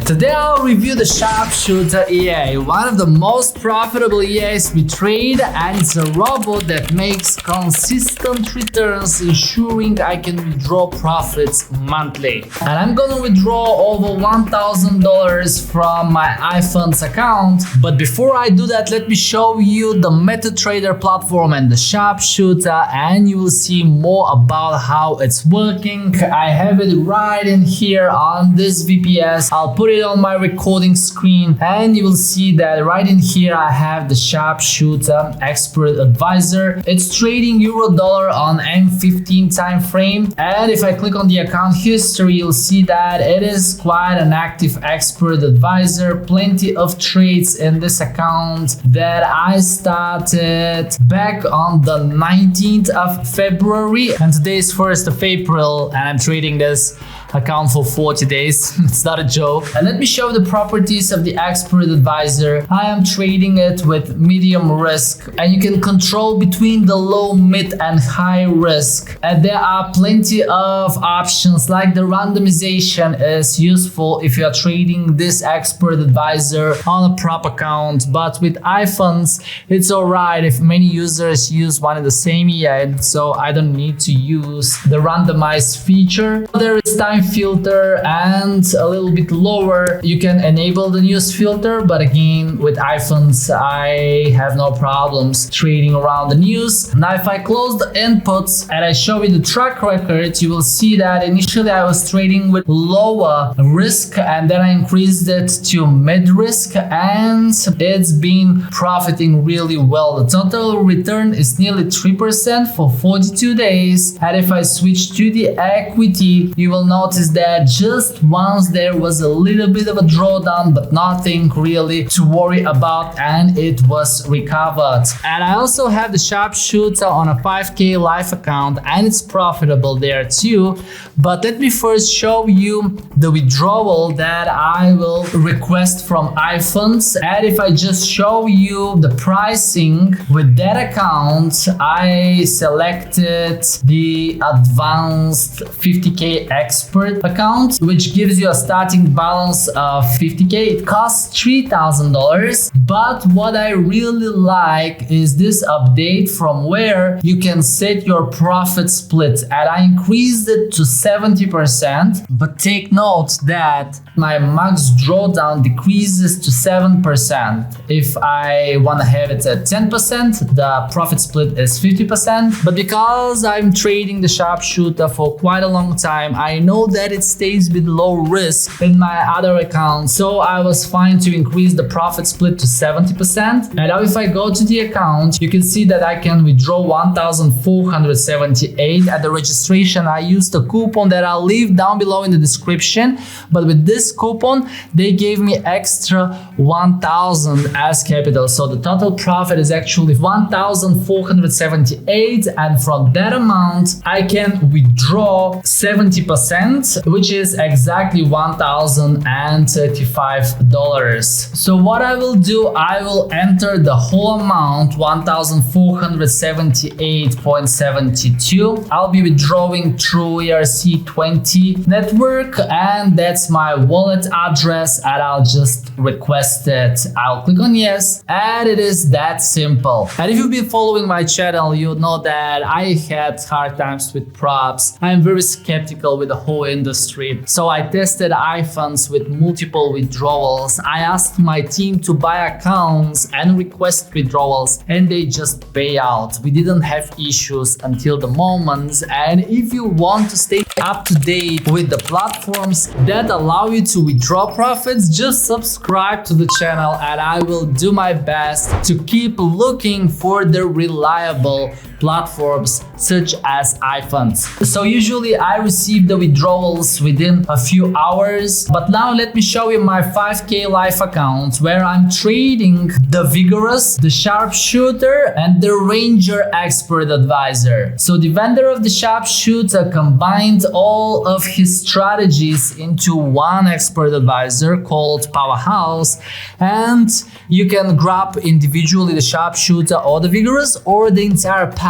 Today I'll review the Sharpshooter EA, one of the most profitable EAs we trade, and it's a robot that makes consistent returns, ensuring I can withdraw profits monthly. And I'm gonna withdraw over $1,000 from my iFunds account. But before I do that, let me show you the MetaTrader platform and the Sharpshooter, and you will see more about how it's working. I have it right in here on this VPS. I'll put it on my recording screen and you will see that right in here I have the Sharpshooter Expert Advisor. It's trading euro-dollar on M15 time frame, and if I click on the account history, you'll see that it is quite an active expert advisor. Plenty of trades in this account that I started back on the 19th of February, and today is 1st of April, and I'm trading this account for 40 days. It's not a joke. And let me show the properties of the expert advisor. I am trading it with medium risk, and you can control between the low, mid and high risk. And there are plenty of options, like the randomization is useful if you are trading this expert advisor on a prop account, but with iFunds it's alright if many users use one and the same EA, so I don't need to use the randomized feature. There is time filter, and a little bit lower you can enable the news filter, but again with iFunds I have no problems trading around the news. Now if I close the inputs and I show you the track record, you will see that initially I was trading with lower risk, and then I increased it to mid risk, and it's been profiting really well. The total return is nearly 3% for 42 days, and if I switch to the equity, you will notice that just once there was a little bit of a drawdown, but nothing really to worry about, and it was recovered. And I also have the Sharpshooter on a 5K live account, and it's profitable there too. But let me first show you the withdrawal that I will request from iFunds. And if I just show you the pricing with that account, I selected the advanced 50K expert account, which gives you a starting balance of 50K. It costs $3,000, but what I really like is this update from where you can set your profit split, and I increased it to 70%, but take note that my max drawdown decreases to 7%. If I want to have it at 10%, the profit split is 50%, but because I'm trading the Sharpshooter for quite a long time, I know that it stays with low risk in my other account, so I was fine to increase the profit split to 70%. And now if I go to the account, you can see that I can withdraw 1,478 at the registration. I used a coupon that I'll leave down below in the description, but with this coupon they gave me extra 1,000 as capital, so the total profit is actually 1,478, and from that amount I can withdraw 70%, which is exactly $1,035. So what I will do, I will enter the whole amount, 1,478.72. I'll be withdrawing through ERC20 network, and that's my wallet address, and I'll just request it. I'll click on yes, and it is that simple. And if you've been following my channel, you know that I had hard times with props. I'm very skeptical with the whole industry, so I tested iFunds with multiple withdrawals. I asked my team to buy accounts and request withdrawals, and they just pay out. We didn't have issues until the moment. And if you want to stay up to date with the platforms that allow you to withdraw profits, just subscribe to the channel, and I will do my best to keep looking for the reliable platforms such as iFunds. So usually I receive the withdrawals within a few hours, but now let me show you my 5K live account where I'm trading the Vigorous, the Sharpshooter and the Ranger Expert Advisor. So the vendor of the Sharpshooter combined all of his strategies into one expert advisor called Powerhouse, and you can grab individually the Sharpshooter or the Vigorous or the entire pack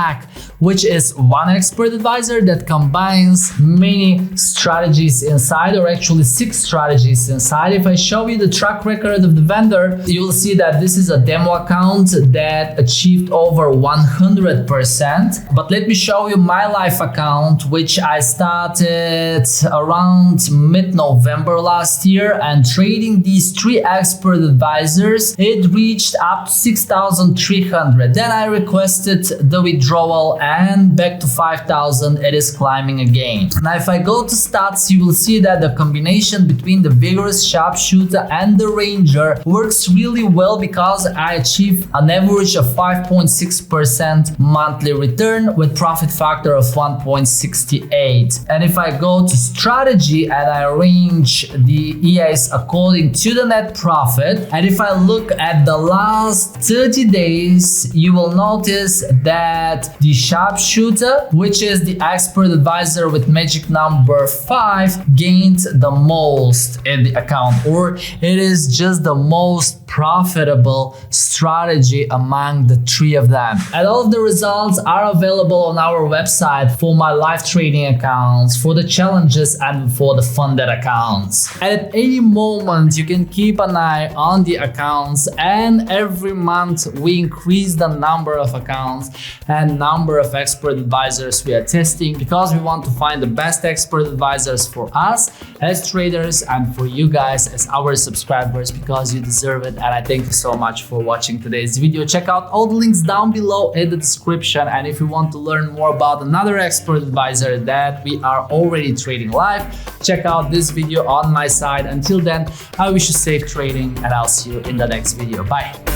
which is one expert advisor that combines many strategies inside, or actually 6 strategies inside. If I show you the track record of the vendor, you will see that this is a demo account that achieved over 100%. But let me show you my live account, which I started around mid-November last year, and trading these 3 expert advisors, it reached up to 6,300. Then I requested the withdrawal and back to 5,000. It is climbing again. Now if I go to stats, you will see that the combination between the vigorous sharpshooter and the ranger works really well, because I achieve an average of 5.6% monthly return with profit factor of 1.68. And if I go to strategy and I arrange the EAs according to the net profit, and if I look at the last 30 days, you will notice that the sharpshooter, which is the expert advisor with magic number 5, gained the most in the account, or it is just the most profitable strategy among the 3 of them. And all of the results are available on our website for my live trading accounts, for the challenges, and for the funded accounts. And at any moment you can keep an eye on the accounts, and every month we increase the number of accounts and number of expert advisors we are testing, because we want to find the best expert advisors for us as traders and for you guys as our subscribers, because you deserve it. And I thank you so much for watching today's video. Check out all the links down below in the description, and if you want to learn more about another expert advisor that we are already trading live, check out this video on my side. Until then, I wish you safe trading, and I'll see you in the next video. Bye.